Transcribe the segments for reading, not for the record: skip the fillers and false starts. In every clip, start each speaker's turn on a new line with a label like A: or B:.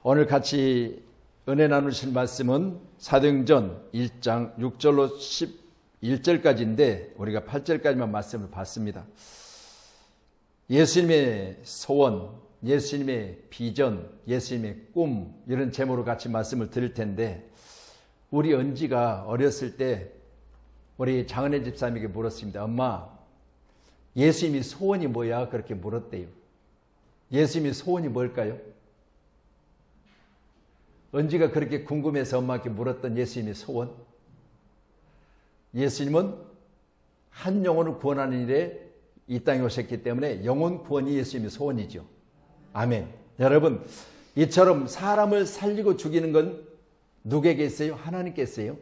A: 오늘 같이 은혜 나누실 말씀은 사도행전 1장 6절로 11절까지인데 우리가 8절까지만 말씀을 봤습니다. 예수님의 소원, 예수님의 비전, 예수님의 꿈 이런 제목으로 같이 말씀을 드릴 텐데 우리 은지가 어렸을 때 우리 장은혜 집사님에게 물었습니다. 엄마, 예수님이 소원이 뭐야? 그렇게 물었대요. 예수님이 소원이 뭘까요? 은지가 그렇게 궁금해서 엄마께 물었던 예수님의 소원. 예수님은 한 영혼을 구원하는 일에 이 땅에 오셨기 때문에 영혼 구원이 예수님의 소원이죠. 아멘. 여러분, 이처럼 사람을 살리고 죽이는 건 누구에게 있어요? 하나님께 있어요.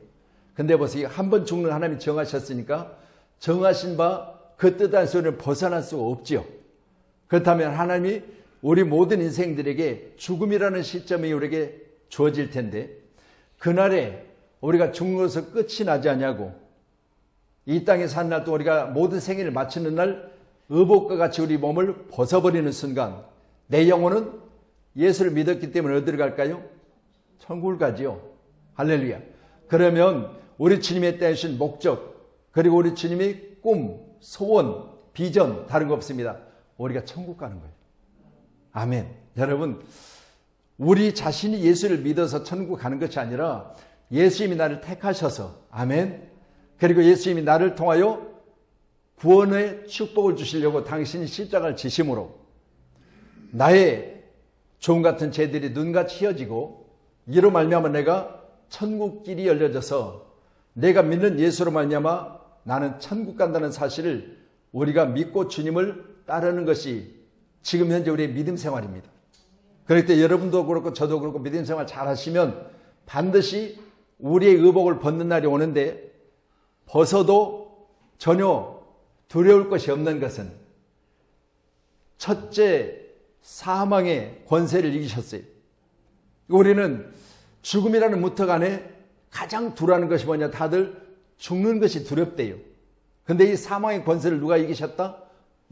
A: 근데 보세요. 한 번 죽는 하나님이 정하셨으니까 정하신 바 그 뜻 안에서 벗어날 수가 없죠. 그렇다면 하나님이 우리 모든 인생들에게 죽음이라는 시점이 우리에게 주어질 텐데 그날에 우리가 죽는 것으로 끝이 나지 않냐고 이 땅에 사는 날 또 우리가 모든 생애를 마치는 날 의복과 같이 우리 몸을 벗어버리는 순간 내 영혼은 예수를 믿었기 때문에 어디로 갈까요? 천국을 가지요. 할렐루야. 그러면 우리 주님의 떼신 목적 그리고 우리 주님의 꿈, 소원, 비전 다른 거 없습니다. 우리가 천국 가는 거예요. 아멘. 여러분 우리 자신이 예수를 믿어서 천국 가는 것이 아니라 예수님이 나를 택하셔서 아멘. 그리고 예수님이 나를 통하여 구원의 축복을 주시려고 당신이 십자가를 지심으로 나의 종 같은 죄들이 눈같이 휘어지고 이로 말미암아 내가 천국길이 열려져서 내가 믿는 예수로 말미암아 나는 천국 간다는 사실을 우리가 믿고 주님을 따르는 것이 지금 현재 우리의 믿음 생활입니다. 그럴 때 여러분도 그렇고 저도 그렇고 믿음 생활 잘 하시면 반드시 우리의 의복을 벗는 날이 오는데 벗어도 전혀 두려울 것이 없는 것은 첫째 사망의 권세를 이기셨어요. 우리는 죽음이라는 무턱 안에 가장 두려워하는 것이 뭐냐? 다들 죽는 것이 두렵대요. 근데 이 사망의 권세를 누가 이기셨다?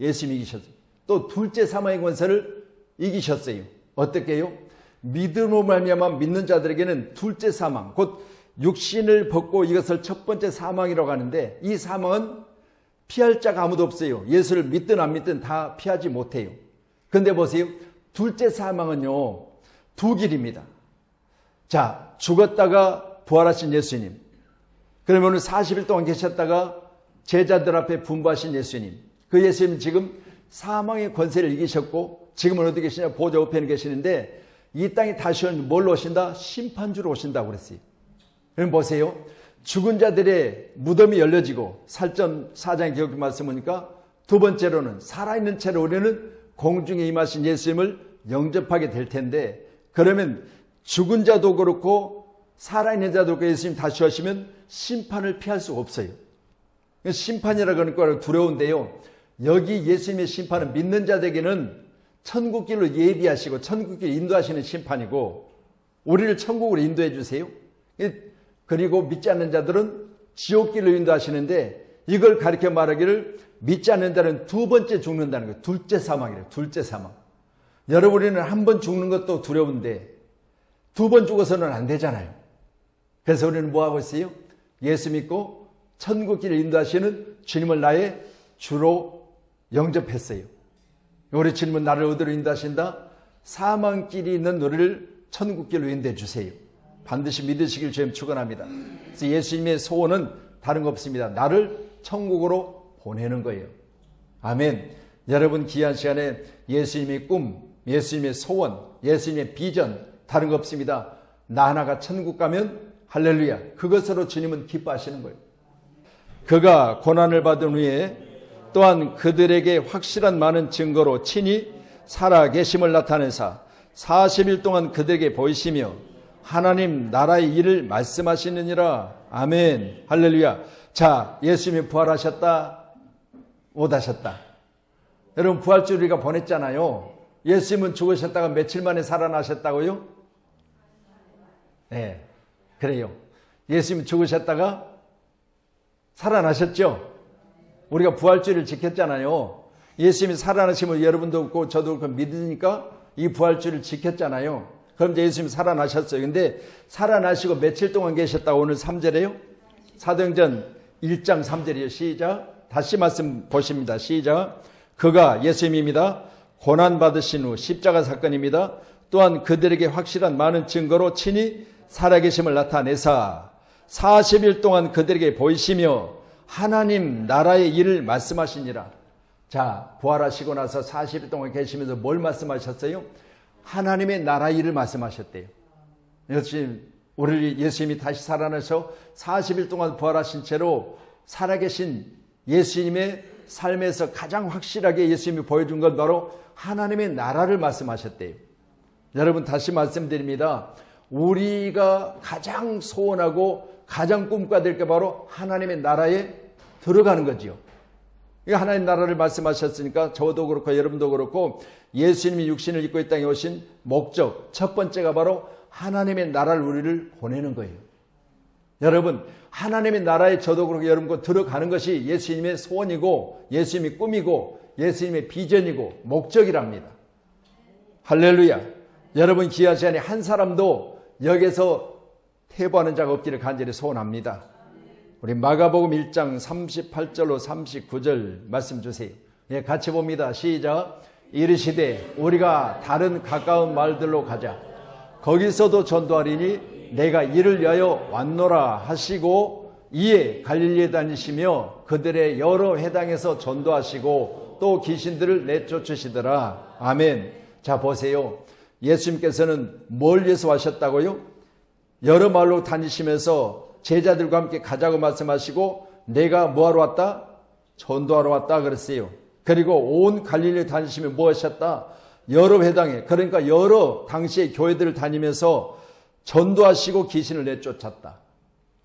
A: 예수님이 이기셨어요. 또 둘째 사망의 권세를 이기셨어요. 어떻게 해요? 믿음으로 말미암아 믿는 자들에게는 둘째 사망, 곧 육신을 벗고 이것을 첫 번째 사망이라고 하는데 이 사망은 피할 자가 아무도 없어요. 예수를 믿든 안 믿든 다 피하지 못해요. 그런데 보세요. 둘째 사망은요. 두 길입니다. 자, 죽었다가 부활하신 예수님. 그러면 오늘 40일 동안 계셨다가 제자들 앞에 분부하신 예수님. 그 예수님은 지금 사망의 권세를 이기셨고 지금은 어디 계시냐? 보좌 우편에 계시는데 이 땅에 다시 뭘로 오신다? 심판주로 오신다고 그랬어요. 그럼 보세요. 죽은 자들의 무덤이 열려지고 살전 4장의 기록 말씀 보니까 두 번째로는 살아있는 채로 우리는 공중에 임하신 예수님을 영접하게 될 텐데 그러면 죽은 자도 그렇고 살아있는 자도 그렇고 예수님 다시 오시면 심판을 피할 수가 없어요. 심판이라고 하는 거 두려운데요. 여기 예수님의 심판은 믿는 자들에게는 천국길로 예비하시고 천국길로 인도하시는 심판이고 우리를 천국으로 인도해 주세요. 그리고 믿지 않는 자들은 지옥길로 인도하시는데 이걸 가르쳐 말하기를 믿지 않는 자는 두 번째 죽는다는 거예요. 둘째 사망이래요. 둘째 사망. 여러분 우리는 한 번 죽는 것도 두려운데 두 번 죽어서는 안 되잖아요. 그래서 우리는 뭐하고 있어요? 예수 믿고 천국길을 인도하시는 주님을 나의 주로 영접했어요. 우리 주님은 나를 어디로 인도하신다? 사망길이 있는 우리를 천국길로 인도해 주세요. 반드시 믿으시길 주님 축원합니다. 그래서 예수님의 소원은 다른 거 없습니다. 나를 천국으로 보내는 거예요. 아멘. 여러분 귀한 시간에 예수님의 꿈, 예수님의 소원, 예수님의 비전 다른 거 없습니다. 나 하나가 천국 가면 할렐루야. 그것으로 주님은 기뻐하시는 거예요. 그가 고난을 받은 후에 또한 그들에게 확실한 많은 증거로 친히 살아계심을 나타내사 40일 동안 그들에게 보이시며 하나님 나라의 일을 말씀하시느니라. 아멘. 할렐루야. 자, 예수님이 부활하셨다. 못 하셨다. 여러분 부활주를 우리가 보냈잖아요. 예수님은 죽으셨다가 며칠 만에 살아나셨다고요? 네. 그래요. 예수님이 죽으셨다가 살아나셨죠? 우리가 부활주의를 지켰잖아요. 예수님이 살아나심을 여러분도 없고 저도 그렇고 믿으니까 이 부활주의를 지켰잖아요. 그럼 이제 예수님이 살아나셨어요. 근데 살아나시고 며칠 동안 계셨다고 오늘 3절에요? 사도행전 1장 3절이에요. 시작. 다시 말씀 보십니다. 시작. 그가 예수님입니다. 고난받으신 후 십자가 사건입니다. 또한 그들에게 확실한 많은 증거로 친히 살아계심을 나타내사 40일 동안 그들에게 보이시며 하나님 나라의 일을 말씀하시니라. 자, 부활하시고 나서 40일 동안 계시면서 뭘 말씀하셨어요? 하나님의 나라 일을 말씀하셨대요. 우리 예수님이 다시 살아나서 40일 동안 부활하신 채로 살아계신 예수님의 삶에서 가장 확실하게 예수님이 보여준 건 바로 하나님의 나라를 말씀하셨대요. 여러분 다시 말씀드립니다. 우리가 가장 소원하고 가장 꿈꿔야 될 게 바로 하나님의 나라에 들어가는 거지요. 하나님 나라를 말씀하셨으니까 저도 그렇고 여러분도 그렇고 예수님이 육신을 입고 이 땅에 오신 목적 첫 번째가 바로 하나님의 나라를 우리를 보내는 거예요. 여러분 하나님의 나라에 저도 그렇고 여러분도 들어가는 것이 예수님의 소원이고 예수님의 꿈이고 예수님의 비전이고 목적이랍니다. 할렐루야. 여러분 귀한 시간에 한 사람도 여기서 퇴보하는 자가 없기를 간절히 소원합니다. 우리 마가복음 1장 38절로 39절 말씀 주세요. 예, 같이 봅니다. 시작. 이르시되 우리가 다른 가까운 마을들로 가자. 거기서도 전도하리니 내가 이를 위하여 왔노라 하시고 이에 갈릴리에 다니시며 그들의 여러 회당에서 전도하시고 또 귀신들을 내쫓으시더라. 아멘. 자 보세요. 예수님께서는 뭘 위해서 하셨다고요? 여러 마을로 다니시면서 제자들과 함께 가자고 말씀하시고 내가 뭐하러 왔다? 전도하러 왔다 그랬어요. 그리고 온 갈릴리에 다니시며 뭐 하셨다? 여러 회당에 그러니까 여러 당시의 교회들을 다니면서 전도하시고 귀신을 내쫓았다.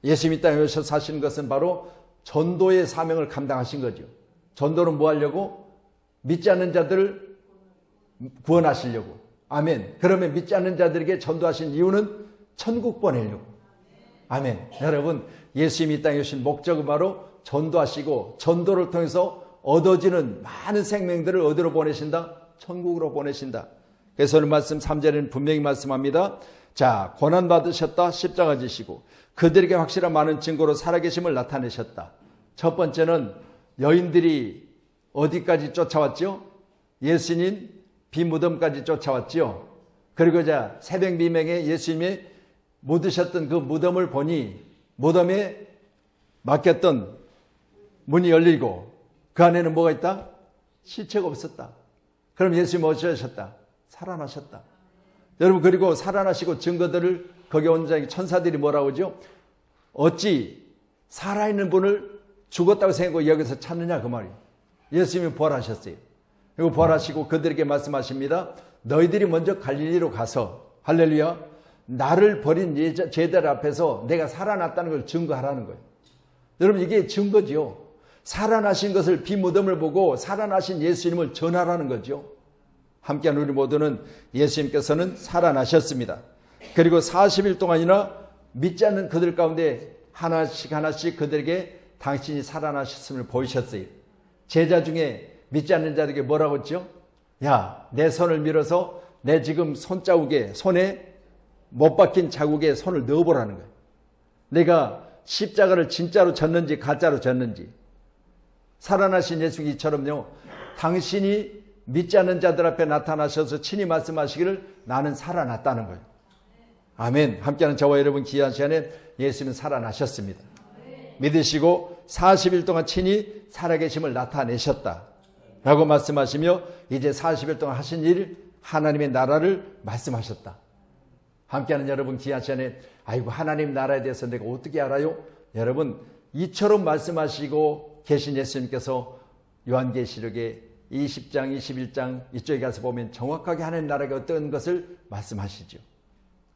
A: 예수님이 땅에 오셔서 사시는 것은 바로 전도의 사명을 감당하신 거죠. 전도는 뭐 하려고? 믿지 않는 자들을 구원하시려고. 아멘. 그러면 믿지 않는 자들에게 전도하신 이유는 천국 보내려고. 아멘. 여러분 예수님이 이 땅에 오신 목적은 바로 전도하시고 전도를 통해서 얻어지는 많은 생명들을 어디로 보내신다? 천국으로 보내신다. 그래서 오늘 말씀 3절에는 분명히 말씀합니다. 자, 고난받으셨다. 십자가 지시고 그들에게 확실한 많은 증거로 살아계심을 나타내셨다. 첫 번째는 여인들이 어디까지 쫓아왔죠? 예수님 비무덤까지 쫓아왔죠. 그리고 자 새벽 미명에 예수님이 묻으셨던 그 무덤을 보니 무덤에 막혔던 문이 열리고 그 안에는 뭐가 있다? 시체가 없었다. 그럼 예수님이 어쩌셨다? 살아나셨다. 여러분 그리고 살아나시고 증거들을 거기 온 천사들이 뭐라고 하죠? 어찌 살아있는 분을 죽었다고 생각하고 여기서 찾느냐 그 말이에요. 예수님이 부활하셨어요. 그리고 부활하시고 그들에게 말씀하십니다. 너희들이 먼저 갈릴리로 가서 할렐루야 나를 버린 제자들 앞에서 내가 살아났다는 걸 증거하라는 거예요. 여러분 이게 증거죠. 살아나신 것을 비무덤을 보고 살아나신 예수님을 전하라는 거죠. 함께한 우리 모두는 예수님께서는 살아나셨습니다. 그리고 40일 동안이나 믿지 않는 그들 가운데 하나씩 그들에게 당신이 살아나셨음을 보이셨어요. 제자 중에 믿지 않는 자들에게 뭐라고 했죠? 야, 내 손을 밀어서 내 지금 손자국에 손에 못 박힌 자국에 손을 넣어보라는 거예요. 내가 십자가를 진짜로 졌는지 가짜로 졌는지. 살아나신 예수님처럼요. 당신이 믿지 않는 자들 앞에 나타나셔서 친히 말씀하시기를 나는 살아났다는 거예요. 아멘. 함께하는 저와 여러분 귀한 시간에 예수님은 살아나셨습니다. 믿으시고 40일 동안 친히 살아계심을 나타내셨다 라고 말씀하시며 이제 40일 동안 하신 일 하나님의 나라를 말씀하셨다. 함께하는 여러분 귀한 시간에 아이고 하나님 나라에 대해서 내가 어떻게 알아요? 여러분 이처럼 말씀하시고 계신 예수님께서 요한계시록에 20장 21장 이쪽에 가서 보면 정확하게 하나님 나라가 어떤 것을 말씀하시죠.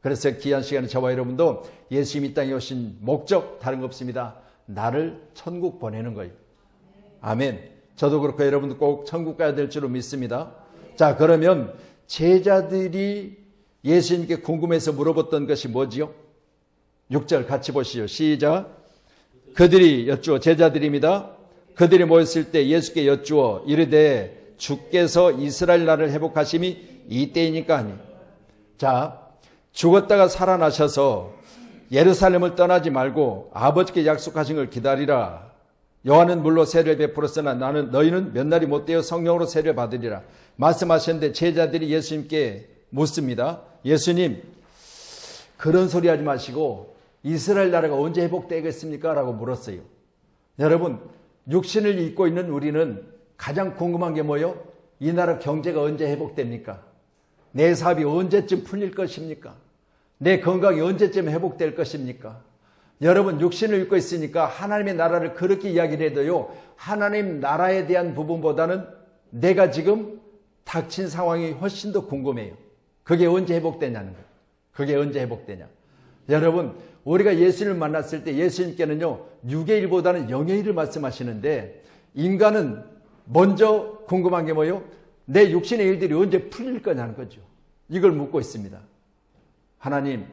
A: 그래서 귀한 시간에 저와 여러분도 예수님이 이 땅에 오신 목적 다른 거 없습니다. 나를 천국 보내는 거예요. 아멘. 저도 그렇고 여러분도 꼭 천국 가야 될 줄로 믿습니다. 자 그러면 제자들이 예수님께 궁금해서 물어봤던 것이 뭐지요? 6절 같이 보시죠. 시작. 그들이 여쭈어 제자들입니다. 그들이 모였을 때 예수께 여쭈어 이르되 주께서 이스라엘 나라를 회복하심이 이때이니까 하니. 자 죽었다가 살아나셔서 예루살렘을 떠나지 말고 아버지께 약속하신 걸 기다리라. 요한은 물로 세례를 베풀었으나 너희는 몇 날이 못되어 성령으로 세례를 받으리라 말씀하셨는데, 제자들이 예수님께 묻습니다. 예수님, 그런 소리 하지 마시고 이스라엘 나라가 언제 회복되겠습니까? 라고 물었어요. 여러분, 육신을 입고 있는 우리는 가장 궁금한 게 뭐예요? 이 나라 경제가 언제 회복됩니까? 내 사업이 언제쯤 풀릴 것입니까? 내 건강이 언제쯤 회복될 것입니까? 여러분, 육신을 입고 있으니까 하나님의 나라를 그렇게 이야기를 해도요, 하나님 나라에 대한 부분보다는 내가 지금 닥친 상황이 훨씬 더 궁금해요. 그게 언제 회복되냐는 거예요. 그게 언제 회복되냐. 여러분, 우리가 예수님을 만났을 때 예수님께는요, 육의 일보다는 영의 일을 말씀하시는데, 인간은 먼저 궁금한 게 뭐예요? 내 육신의 일들이 언제 풀릴 거냐는 거죠. 이걸 묻고 있습니다. 하나님,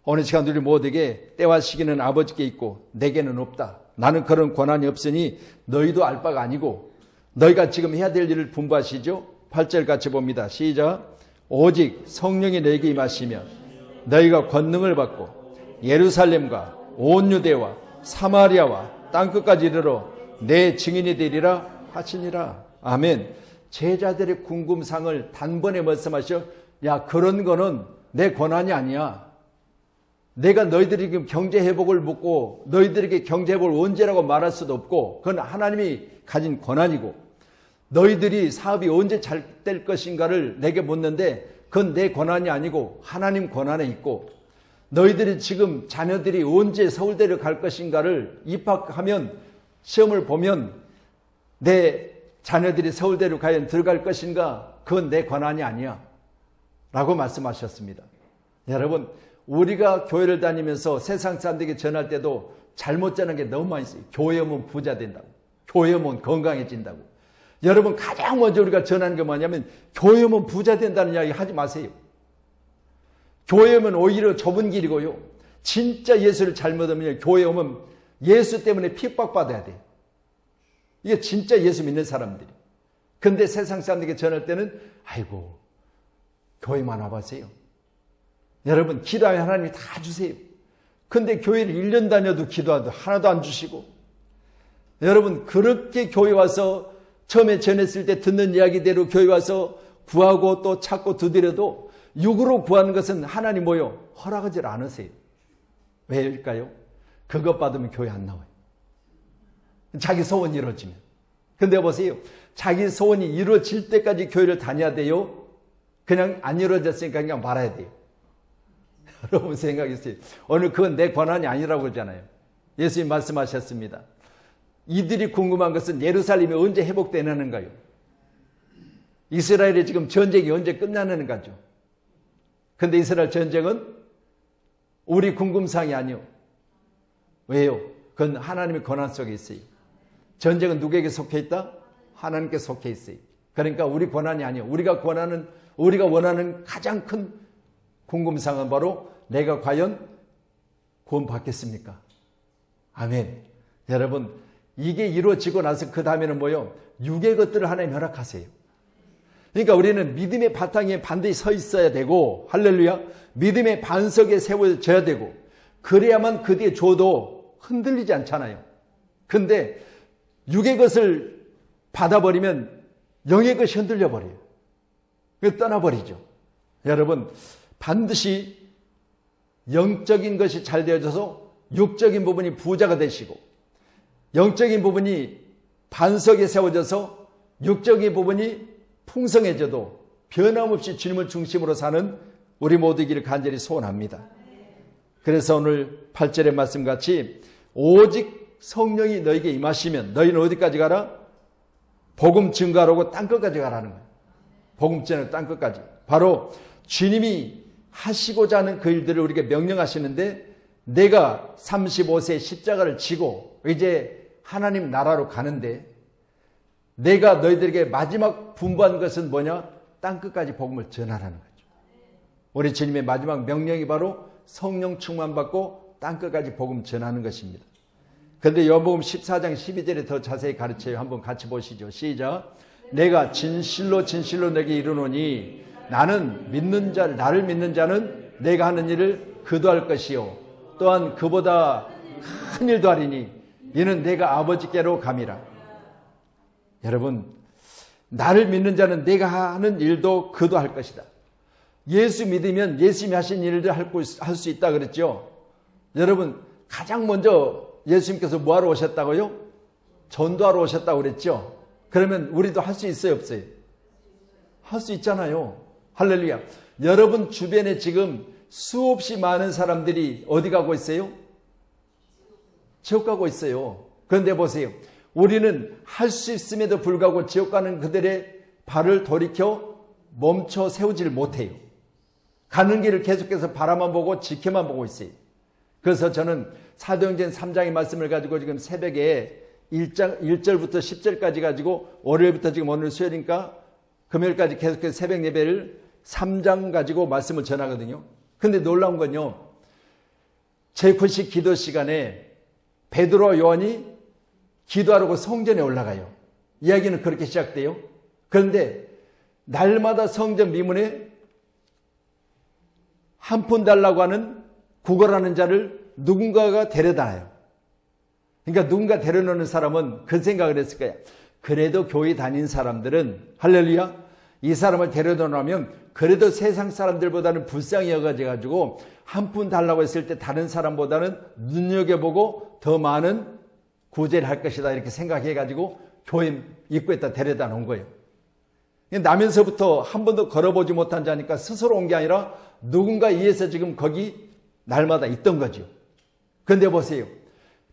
A: 어느 시간 우리 모두에게 때와 시기는 아버지께 있고 내게는 없다. 나는 그런 권한이 없으니 너희도 알 바가 아니고, 너희가 지금 해야 될 일을 분부하시죠. 8절 같이 봅니다. 시작. 오직 성령이 너희에게 임하시면 너희가 권능을 받고 예루살렘과 온 유대와 사마리아와 땅끝까지 이르러 내 증인이 되리라 하시니라. 아멘. 제자들의 궁금상을 단번에 말씀하셔. 야, 그런 거는 내 권한이 아니야. 내가 너희들이 지금 경제 회복을 묻고 너희들에게 경제 회복을 언제라고 말할 수도 없고, 그건 하나님이 가진 권한이고, 너희들이 사업이 언제 잘 될 것인가를 내게 묻는데 그건 내 권한이 아니고 하나님 권한에 있고, 너희들이 지금 자녀들이 언제 서울대를 갈 것인가를 입학하면 시험을 보면 내 자녀들이 서울대로 과연 들어갈 것인가, 그건 내 권한이 아니야 라고 말씀하셨습니다. 여러분, 우리가 교회를 다니면서 세상 사람들에게 전할 때도 잘못 전하는 게 너무 많이 있어요. 교회 오면 부자 된다고, 교회 오면 건강해진다고. 여러분, 가장 먼저 우리가 전하는 게 뭐냐면 교회 오면 부자 된다는 이야기 하지 마세요. 교회 오면 오히려 좁은 길이고요, 진짜 예수를 잘못 오면 교회 오면 예수 때문에 핍박받아야 돼요. 이게 진짜 예수 믿는 사람들이. 근데 세상 사람들에게 전할 때는 아이고, 교회만 와보세요. 여러분, 기도하면 하나님이 다 주세요. 근데 교회를 1년 다녀도 기도하도 하나도 안 주시고, 여러분, 그렇게 교회 와서 처음에 전했을 때 듣는 이야기대로 교회 와서 구하고 또 찾고 두드려도 육으로 구하는 것은 하나님 뭐요? 허락하지 않으세요. 왜일까요? 그것 받으면 교회 안 나와요. 자기 소원이 이루어지면. 근데 보세요, 자기 소원이 이루어질 때까지 교회를 다녀야 돼요? 그냥 안 이루어졌으니까 그냥 말아야 돼요? 여러분 생각했어요. 오늘 그건 내 권한이 아니라고 그러잖아요. 예수님 말씀하셨습니다. 이들이 궁금한 것은 예루살렘이 언제 회복되느냐는가요? 이스라엘의 지금 전쟁이 언제 끝나느냐죠. 근데 이스라엘 전쟁은 우리 궁금사항이 아니요. 왜요? 그건 하나님의 권한 속에 있어요. 전쟁은 누구에게 속해 있다? 하나님께 속해 있어요. 그러니까 우리 권한이 아니요. 우리가 원하는 가장 큰 궁금사항은 바로 내가 과연 구원 받겠습니까? 아멘. 여러분, 이게 이루어지고 나서 그 다음에는 뭐요? 육의 것들을 하나님 허락하세요. 그러니까 우리는 믿음의 바탕에 반드시 서 있어야 되고, 할렐루야, 믿음의 반석에 세워져야 되고, 그래야만 그 뒤에 줘도 흔들리지 않잖아요. 근데 육의 것을 받아버리면 영의 것이 흔들려 버려요. 떠나버리죠. 여러분, 반드시 영적인 것이 잘 되어져서 육적인 부분이 부자가 되시고, 영적인 부분이 반석에 세워져서 육적인 부분이 풍성해져도 변함없이 주님을 중심으로 사는 우리 모두이기를 간절히 소원합니다. 그래서 오늘 8절의 말씀같이 오직 성령이 너에게 임하시면 너희는 어디까지 가라? 복음 증거하라고 땅끝까지 가라는 거예요. 복음 전에 땅끝까지. 바로 주님이 하시고자 하는 그 일들을 우리에게 명령하시는데, 내가 35세 십자가를 지고 이제 하나님 나라로 가는데, 내가 너희들에게 마지막 분부한 것은 뭐냐? 땅끝까지 복음을 전하라는 거죠. 우리 주님의 마지막 명령이 바로 성령 충만받고 땅끝까지 복음 전하는 것입니다. 그런데 요한복음 14장 12절에 더 자세히 가르쳐요. 한번 같이 보시죠. 시작. 내가 진실로 진실로 너에게 이르노니 나를 믿는 자는 내가 하는 일을 그도 할 것이요 또한 그보다 큰 일도 하리니 이는 내가 아버지께로 감이라. 여러분, 나를 믿는 자는 내가 하는 일도 그도 할 것이다. 예수 믿으면 예수님이 하신 일을 할 수 있다 그랬죠. 여러분, 가장 먼저 예수님께서 뭐하러 오셨다고요? 전도하러 오셨다고 그랬죠. 그러면 우리도 할 수 있어요, 없어요? 할 수 있잖아요. 할렐루야. 여러분 주변에 지금 수없이 많은 사람들이 어디 가고 있어요? 지옥 가고 있어요. 그런데 보세요. 우리는 할 수 있음에도 불구하고 지옥 가는 그들의 발을 돌이켜 멈춰 세우지를 못해요. 가는 길을 계속해서 바라만 보고 지켜만 보고 있어요. 그래서 저는 사도행전 3장의 말씀을 가지고 지금 새벽에 1절부터 10절까지 가지고 월요일부터 지금 오늘 수요일이니까 금요일까지 계속해서 새벽 예배를 3장 가지고 말씀을 전하거든요. 근데 놀라운 건요. 제9식 기도 시간에 베드로와 요한이 기도하려고 성전에 올라가요. 이야기는 그렇게 시작돼요. 그런데 날마다 성전 미문에 한 푼 달라고 하는 구걸하는 자를 누군가가 데려다요. 그러니까 누군가 데려놓는 사람은 그 생각을 했을 거야. 그래도 교회 다닌 사람들은 할렐루야, 이 사람을 데려다 놓으면 그래도 세상 사람들보다는 불쌍히 여겨져가지고 한 푼 달라고 했을 때 다른 사람보다는 눈여겨보고 더 많은 구제를 할 것이다 이렇게 생각해가지고 교회 입구에다 데려다 놓은 거예요. 나면서부터 한 번도 걸어보지 못한 자니까 스스로 온 게 아니라 누군가 이해서 지금 거기 날마다 있던 거죠. 그런데 보세요.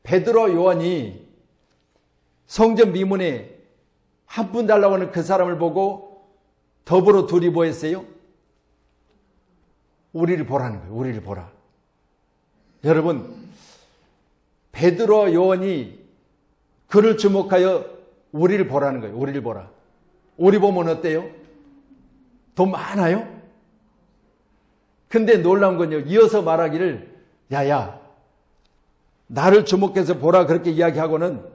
A: 베드로 요한이 성전 미문에 한 푼 달라고 하는 그 사람을 보고 더불어 둘이 뭐 했어요? 우리를 보라는 거예요. 우리를 보라. 여러분, 베드로 요한이 그를 주목하여 우리를 보라는 거예요. 우리를 보라. 우리 보면 어때요? 돈 많아요? 근데 놀라운 건요. 이어서 말하기를 야야 나를 주목해서 보라 그렇게 이야기하고는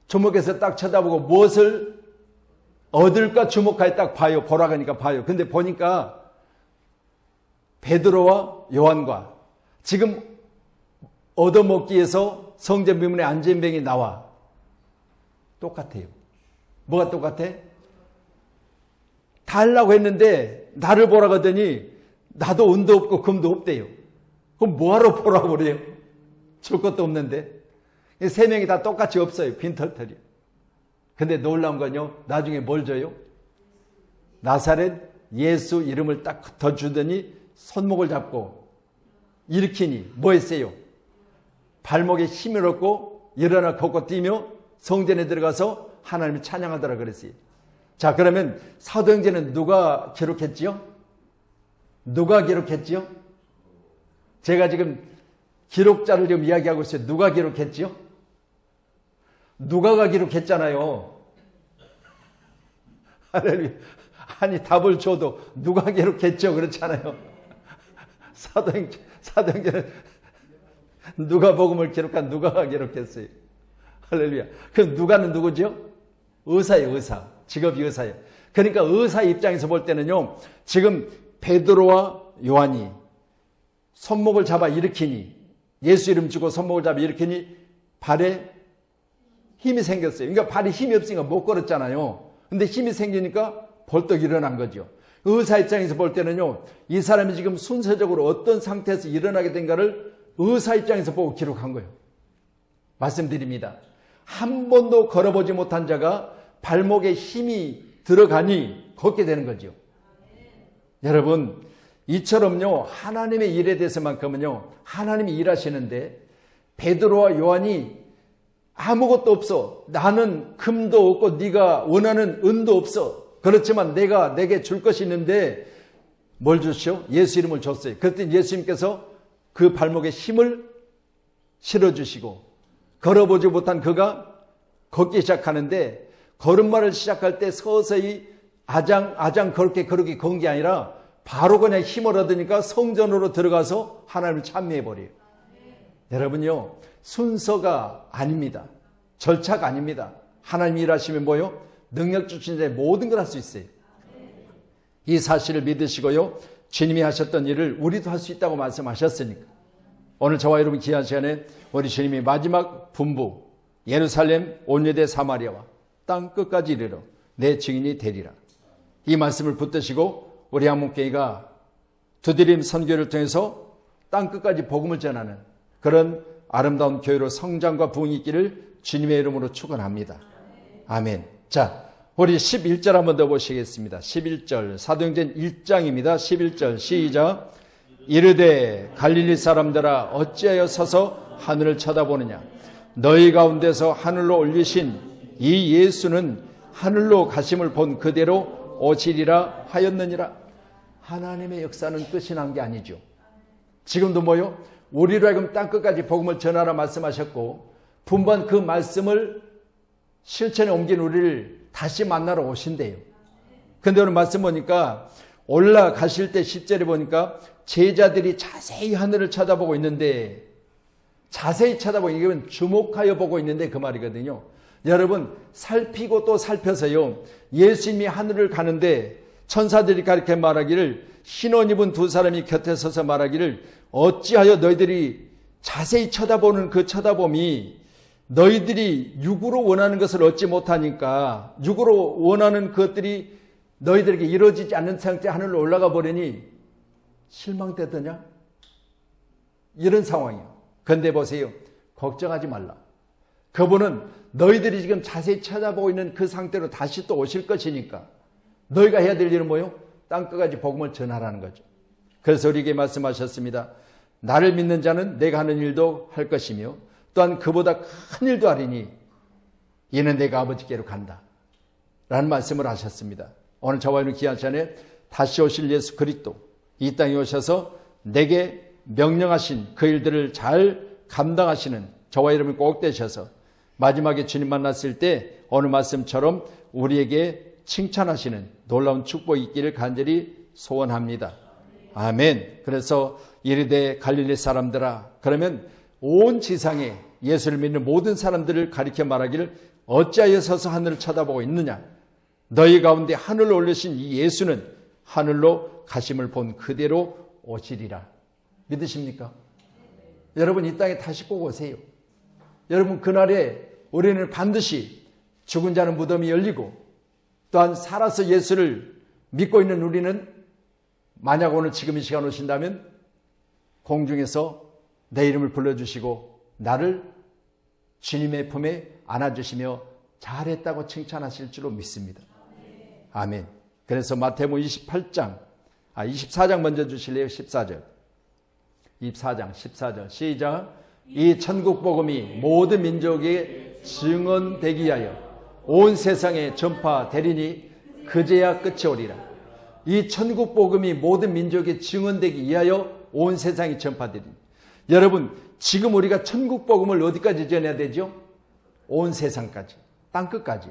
A: 주목해서 딱 쳐다보고 무엇을 얻을까 주목하여 딱 봐요. 보라 그러니까 봐요. 근데 보니까 베드로와 요한과 지금 얻어먹기 위해서 성전 미문에 앉은 병이 나와 똑같아요. 뭐가 똑같아? 달라고 했는데 나를 보라 그러더니 나도 은도 없고 금도 없대요. 그럼 뭐하러 보라고 그래요? 줄 것도 없는데. 세 명이 다 똑같이 없어요. 빈털털이. 근데 놀라운 건요. 나중에 뭘 줘요? 나사렛 예수 이름을 딱 더 주더니 손목을 잡고 일으키니 뭐 했어요? 발목에 힘을 얻고 일어나 걷고 뛰며 성전에 들어가서 하나님을 찬양하더라 그랬어요. 자, 그러면 사도행전은 누가 기록했지요? 누가 기록했지요? 제가 지금 기록자를 좀 이야기하고 있어요. 누가 기록했지요? 누가가 기록했잖아요. 할렐루야. 아니 답을 줘도 누가 기록했죠? 그렇잖아요. 사도행전은 누가복음을 기록한 누가가 기록했어요. 할렐루야. 그럼 누가는 누구죠? 의사예요. 의사. 직업이 의사예요. 그러니까 의사 입장에서 볼 때는요. 지금 베드로와 요한이 손목을 잡아 일으키니 예수 이름 주고 손목을 잡아 일으키니 발에 힘이 생겼어요. 그러니까 발에 힘이 없으니까 못 걸었잖아요. 근데 힘이 생기니까 벌떡 일어난 거죠. 의사 입장에서 볼 때는요. 이 사람이 지금 순서적으로 어떤 상태에서 일어나게 된가를 의사 입장에서 보고 기록한 거예요. 말씀드립니다. 한 번도 걸어보지 못한 자가 발목에 힘이 들어가니 걷게 되는 거죠. 여러분, 이처럼요, 하나님의 일에 대해서만큼은요, 하나님이 일하시는데, 베드로와 요한이 아무것도 없어. 나는 금도 없고, 네가 원하는 은도 없어. 그렇지만 내가 내게 줄 것이 있는데, 뭘 주시오? 예수 이름을 줬어요. 그랬더니 예수님께서 그 발목에 힘을 실어주시고, 걸어보지 못한 그가 걷기 시작하는데, 걸음마를 시작할 때 서서히 아장 그렇게 건 게 아니라 바로 그냥 힘을 얻으니까 성전으로 들어가서 하나님을 찬미해버려요. 여러분요, 순서가 아닙니다. 절차가 아닙니다. 하나님이 일하시면 뭐요? 능력 주신 자 모든 걸 할 수 있어요. 이 사실을 믿으시고요. 주님이 하셨던 일을 우리도 할 수 있다고 말씀하셨으니까 오늘 저와 여러분 귀한 시간에 우리 주님이 마지막 분부 예루살렘 온 유대 사마리아와 땅 끝까지 이르러 내 증인이 되리라. 이 말씀을 붙드시고 우리 한문교회가 두드림 선교를 통해서 땅 끝까지 복음을 전하는 그런 아름다운 교회로 성장과 부흥이 있기를 주님의 이름으로 축원합니다. 아멘. 자, 우리 11절 한번 더 보시겠습니다. 11절 사도행전 1장입니다. 11절 시작. 이르되 갈릴리 사람들아 어찌하여 서서 하늘을 쳐다보느냐. 너희 가운데서 하늘로 올리신 이 예수는 하늘로 가심을 본 그대로 오시리라 하였느니라. 하나님의 역사는 끝이 난 게 아니죠. 지금도 뭐요? 우리로 하여금 땅끝까지 복음을 전하라 말씀하셨고 분번 그 말씀을 실천에 옮긴 우리를 다시 만나러 오신대요. 근데 오늘 말씀 보니까 올라가실 때 10절에 보니까 제자들이 자세히 하늘을 쳐다보고 있는데 자세히 쳐다보고 이게 주목하여 보고 있는데 그 말이거든요. 여러분 살피고 또 살펴서요. 예수님이 하늘을 가는데 천사들이 가르쳐 말하기를 흰옷 입은 두 사람이 곁에 서서 말하기를 어찌하여 너희들이 자세히 쳐다보는 그 쳐다봄이 너희들이 육으로 원하는 것을 얻지 못하니까 육으로 원하는 것들이 너희들에게 이루어지지 않는 상태에 하늘로 올라가 버리니 실망되더냐? 이런 상황이에요. 그런데 보세요. 걱정하지 말라. 그분은 너희들이 지금 자세히 쳐다보고 있는 그 상태로 다시 또 오실 것이니까 너희가 해야 될 일은 뭐요? 땅끝까지 복음을 전하라는 거죠. 그래서 우리에게 말씀하셨습니다. 나를 믿는 자는 내가 하는 일도 할 것이며 또한 그보다 큰 일도 하리니 이는 내가 아버지께로 간다 라는 말씀을 하셨습니다. 오늘 저와 여러분 귀한 시간에 다시 오실 예수 그리스도 이 땅에 오셔서 내게 명령하신 그 일들을 잘 감당하시는 저와 여러분 꼭 되셔서 마지막에 주님 만났을 때 오늘 말씀처럼 우리에게 칭찬하시는 놀라운 축복이 있기를 간절히 소원합니다. 아멘. 그래서 이르되 갈릴리 사람들아, 그러면 온 지상에 예수를 믿는 모든 사람들을 가리켜 말하기를 어찌하여 서서 하늘을 쳐다보고 있느냐. 너희 가운데 하늘로 올리신 이 예수는 하늘로 가심을 본 그대로 오시리라. 믿으십니까? 여러분 이 땅에 다시 꼭 오세요. 여러분 그날에 우리는 반드시 죽은 자는 무덤이 열리고 또한 살아서 예수를 믿고 있는 우리는 만약 오늘 지금 이 시간 오신다면 공중에서 내 이름을 불러주시고 나를 주님의 품에 안아주시며 잘했다고 칭찬하실 줄로 믿습니다. 아멘. 그래서 마태복음 24장 먼저 주실래요? 14절 14절 시작. 이 천국 복음이 모든 민족에 증언되기 위하여 온 세상에 전파되리니 그제야 끝이 오리라. 이 천국 복음이 모든 민족에 증언되기 위하여 온 세상에 전파되리니. 여러분 지금 우리가 천국 복음을 어디까지 전해야 되죠? 온 세상까지, 땅끝까지.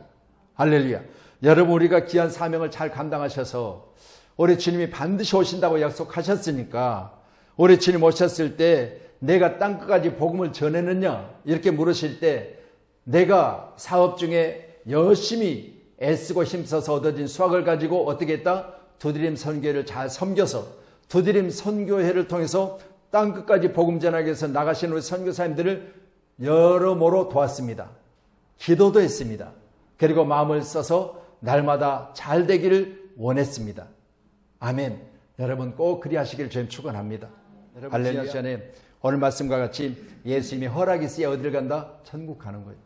A: 할렐루야. 여러분 우리가 귀한 사명을 잘 감당하셔서 우리 주님이 반드시 오신다고 약속하셨으니까 우리 주님 오셨을 때 내가 땅끝까지 복음을 전했느냐 이렇게 물으실 때 내가 사업 중에 열심히 애쓰고 힘써서 얻어진 수확을 가지고 어떻게 했다? 두드림 선교회를 잘 섬겨서 두드림 선교회를 통해서 땅끝까지 복음 전하기 위해서 나가신 우리 선교사님들을 여러모로 도왔습니다. 기도도 했습니다. 그리고 마음을 써서 날마다 잘 되기를 원했습니다. 아멘. 여러분 꼭 그리하시기를 주님 축원합니다. 할렐루야. 시간에 오늘 말씀과 같이 예수님이 허락이 있어야 어디를 간다? 천국 가는 거예요.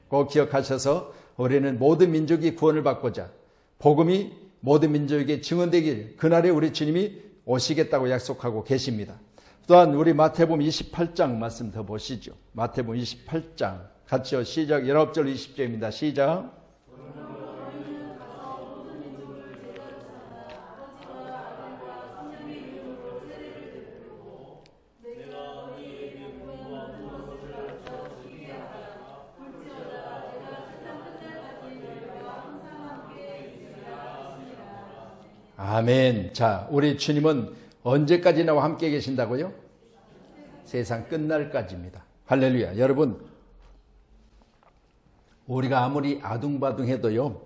A: 꼭 기억하셔서 우리는 모든 민족이 구원을 받고자 복음이 모든 민족에게 증언되길 그날에 우리 주님이 오시겠다고 약속하고 계십니다. 또한 우리 마태복음 28장 말씀 더 보시죠. 마태복음 28장 같이요. 시작. 19절 20절입니다. 시작. 아멘. 자, 우리 주님은 언제까지 나와 함께 계신다고요? 세상 끝날까지입니다. 할렐루야. 여러분, 우리가 아무리 아둥바둥해도요,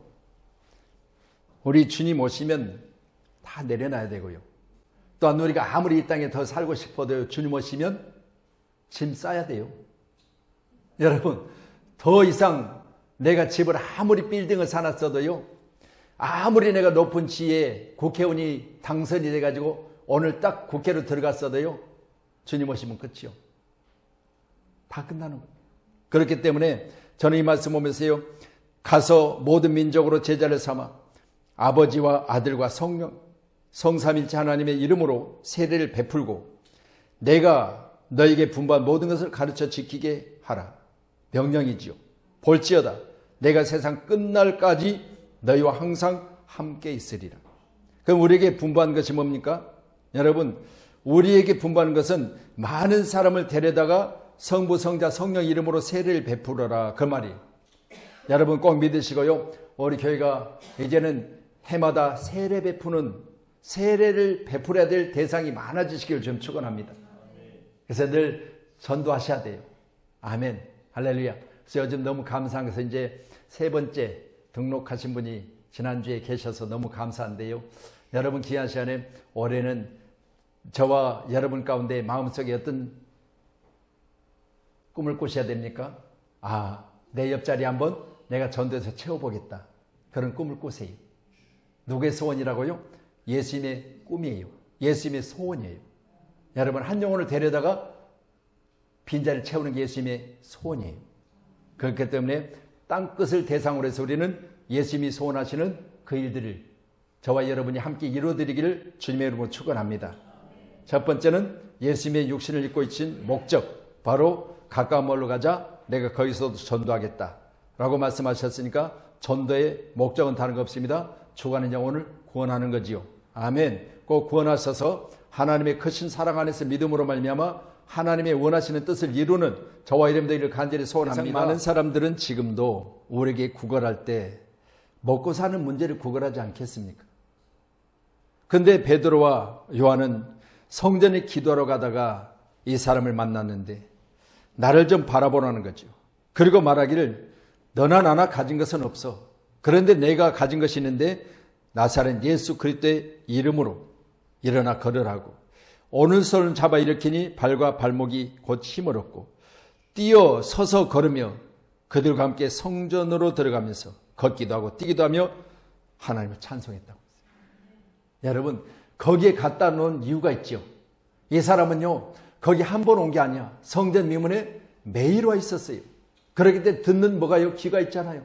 A: 우리 주님 오시면 다 내려놔야 되고요. 또한 우리가 아무리 이 땅에 더 살고 싶어도 주님 오시면 짐 싸야 돼요. 여러분, 더 이상 내가 집을 아무리 빌딩을 사놨어도요, 아무리 내가 높은 지에 국회의원이 당선이 돼가지고 오늘 딱 국회로 들어갔어도요, 주님 오시면 끝이요. 다 끝나는 거예요. 그렇기 때문에 저는 이 말씀 보면서요, 가서 모든 민족으로 제자를 삼아 아버지와 아들과 성령, 성삼일체 하나님의 이름으로 세례를 베풀고 내가 너에게 분부한 모든 것을 가르쳐 지키게 하라. 명령이지요. 볼지어다 내가 세상 끝날까지 너희와 항상 함께 있으리라. 그럼 우리에게 분부한 것이 뭡니까? 여러분, 우리에게 분부하는 것은 많은 사람을 데려다가 성부, 성자, 성령 이름으로 세례를 베풀어라, 그 말이에요. 여러분 꼭 믿으시고요, 우리 교회가 이제는 해마다 세례 베푸는, 세례를 베풀어야 될 대상이 많아지시기를 좀 축원합니다. 그래서 늘 전도하셔야 돼요. 아멘, 할렐루야. 그래서 요즘 너무 감사한 것은 이제 3번째 등록하신 분이 지난주에 계셔서 너무 감사한데요, 여러분 귀한 시간에 올해는 저와 여러분 가운데 마음속에 어떤 꿈을 꾸셔야 됩니까? 내 옆자리 한번 내가 전도해서 채워보겠다, 그런 꿈을 꾸세요. 누구의 소원이라고요? 예수님의 꿈이에요. 예수님의 소원이에요. 여러분, 한 영혼을 데려다가 빈자리를 채우는 게 예수님의 소원이에요. 그렇기 때문에 땅끝을 대상으로 해서 우리는 예수님이 소원하시는 그 일들을 저와 여러분이 함께 이루어드리기를 주님의 이름으로 축원합니다. 첫 번째는 예수님의 육신을 입고 있신 목적, 바로 가까운 멀로 가자, 내가 거기서도 전도하겠다 라고 말씀하셨으니까 전도의 목적은 다른 거 없습니다. 죽어가는 영혼을 구원하는 거지요. 아멘. 꼭 구원하셔서 하나님의 크신 사랑 안에서 믿음으로 말미암아 하나님의 원하시는 뜻을 이루는 저와 여러분들을 간절히 소원합니다. 많은 사람들은 지금도 우리에게 구걸할 때 먹고 사는 문제를 구걸하지 않겠습니까? 근데 베드로와 요한은 성전에 기도하러 가다가 이 사람을 만났는데 나를 좀 바라보라는 거죠. 그리고 말하기를 너나 나나 가진 것은 없어. 그런데 내가 가진 것이 있는데 나사렛 예수 그리스도의 이름으로 일어나 걸으라고. 오는 손을 잡아 일으키니 발과 발목이 곧 힘을 얻고 뛰어 서서 걸으며 그들과 함께 성전으로 들어가면서 걷기도 하고 뛰기도 하며 하나님을 찬송했다고. 여러분, 거기에 갖다 놓은 이유가 있죠. 이 사람은요, 거기 한 번 온 게 아니야. 성전 미문에 매일 와 있었어요. 그렇기 때문에 듣는 뭐가요? 귀가 있잖아요.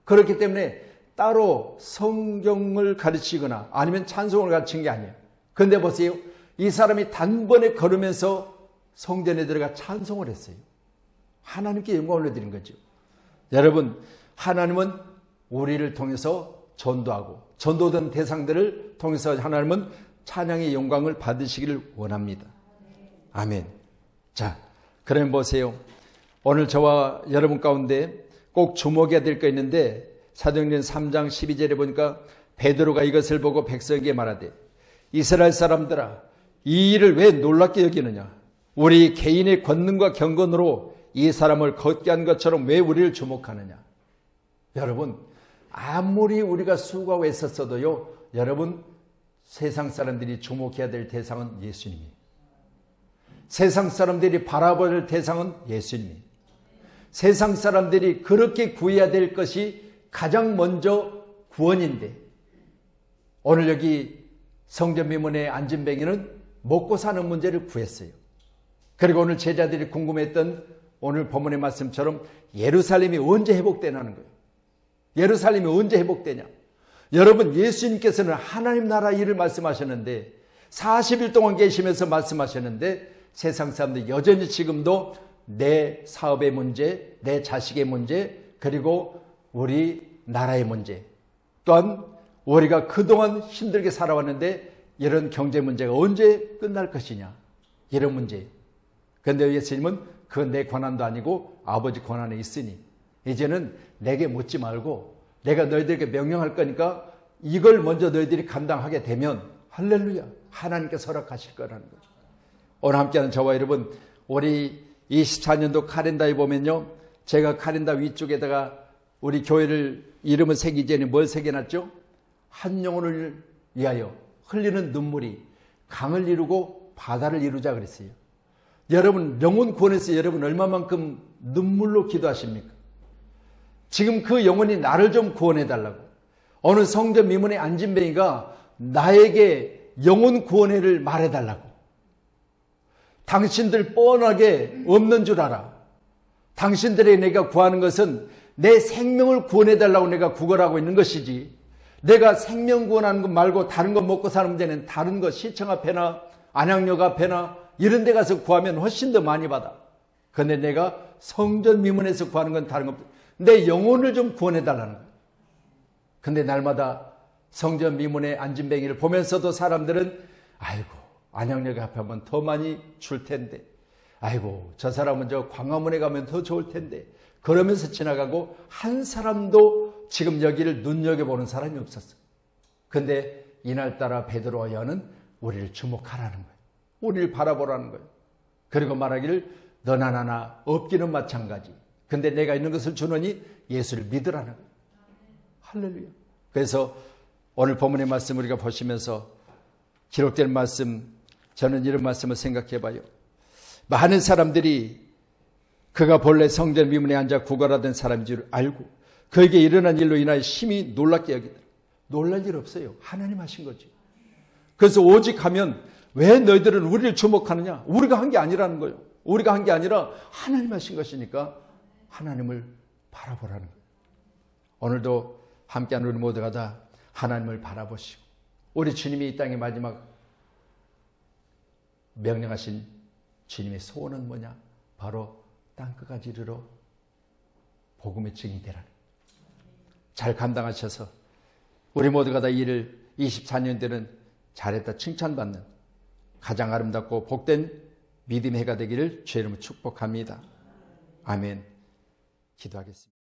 A: 그렇기 때문에 따로 성경을 가르치거나 아니면 찬송을 가르친 게 아니에요. 그런데 보세요, 이 사람이 단번에 걸으면서 성전에 들어가 찬송을 했어요. 하나님께 영광을 올려드린 거죠. 여러분, 하나님은 우리를 통해서 전도하고 전도된 대상들을 통해서 하나님은 찬양의 영광을 받으시기를 원합니다. 아멘. 자, 그럼 보세요. 오늘 저와 여러분 가운데 꼭 주목해야 될 거 있는데 사도행전 3장 12절에 보니까 베드로가 이것을 보고 백성에게 말하되 이스라엘 사람들아, 이 일을 왜 놀랍게 여기느냐? 우리 개인의 권능과 경건으로 이 사람을 걷게 한 것처럼 왜 우리를 주목하느냐? 여러분, 아무리 우리가 수고하고 애썼어도요, 여러분, 세상 사람들이 주목해야 될 대상은 예수님이에요. 세상 사람들이 바라볼 대상은 예수님이에요. 세상 사람들이 그렇게 구해야 될 것이 가장 먼저 구원인데, 오늘 여기 성전 미문의 안진뱅이는 먹고 사는 문제를 구했어요. 그리고 오늘 제자들이 궁금했던 오늘 본문의 말씀처럼 예루살렘이 언제 회복되냐는 거예요. 예루살렘이 언제 회복되냐? 여러분, 예수님께서는 하나님 나라 일을 말씀하셨는데 40일 동안 계시면서 말씀하셨는데 세상 사람들 여전히 지금도 내 사업의 문제, 내 자식의 문제, 그리고 우리 나라의 문제, 또한 우리가 그동안 힘들게 살아왔는데 이런 경제 문제가 언제 끝날 것이냐, 이런 문제. 그런데 예수님은 그건 내 권한도 아니고 아버지 권한에 있으니 이제는 내게 묻지 말고 내가 너희들에게 명령할 거니까 이걸 먼저 너희들이 감당하게 되면 할렐루야, 하나님께서 허락하실 거라는 거죠. 오늘 함께하는 저와 여러분, 우리 24년도 카렌다에 보면요, 제가 카렌다 위쪽에다가 우리 교회를 이름을 새기기 전에 뭘 새겨놨죠? 한 영혼을 위하여 흘리는 눈물이 강을 이루고 바다를 이루자 그랬어요. 여러분 영혼 구원에서 여러분 얼마만큼 눈물로 기도하십니까? 지금 그 영혼이 나를 좀 구원해 달라고. 어느 성전 미문의 안진뱅이가 나에게 영혼 구원회를 말해 달라고. 당신들 뻔하게 없는 줄 알아. 당신들에게 내가 구하는 것은 내 생명을 구원해 달라고 내가 구걸하고 있는 것이지, 내가 생명 구원하는 것 말고 다른 거 먹고 사는 문제는 다른 거 시청 앞에나 안양역 앞에나 이런 데 가서 구하면 훨씬 더 많이 받아. 그런데 내가 성전 미문에서 구하는 건 다른 거, 내 영혼을 좀 구원해 달라는 거야. 근데 날마다 성전 미문의 안진뱅이를 보면서도 사람들은 아이고 안양역 앞에 하면 더 많이 줄 텐데, 아이고 저 사람은 저 광화문에 가면 더 좋을 텐데, 그러면서 지나가고 한 사람도 지금 여기를 눈여겨보는 사람이 없었어. 근데 이날따라 베드로와 요한은 우리를 주목하라는 거예요. 우리를 바라보라는 거예요. 그리고 말하기를 너나 나나 없기는 마찬가지. 근데 내가 있는 것을 주노니 예수를 믿으라는 거예요. 할렐루야. 그래서 오늘 본문의 말씀 우리가 보시면서 기록된 말씀, 저는 이런 말씀을 생각해 봐요. 많은 사람들이 그가 본래 성전 미문에 앉아 구걸하던 사람인 줄 알고 그에게 일어난 일로 인하여 심히 놀랍게 여기더라. 놀랄 일 없어요. 하나님 하신 거지. 그래서 오직 하면 왜 너희들은 우리를 주목하느냐? 우리가 한 게 아니라는 거예요. 우리가 한 게 아니라 하나님 하신 것이니까 하나님을 바라보라는 거예요. 오늘도 함께하는 우리 모두가 다 하나님을 바라보시고, 우리 주님이 이 땅의 마지막 명령하신 주님의 소원은 뭐냐? 바로 땅끝까지 이르러 복음의 증인이 되라는 거예요. 잘 감당하셔서 우리 모두가 다 이 일을 24년 되는 잘했다 칭찬받는 가장 아름답고 복된 믿음의 해가 되기를 주의 이름으로 축복합니다. 아멘. 기도하겠습니다.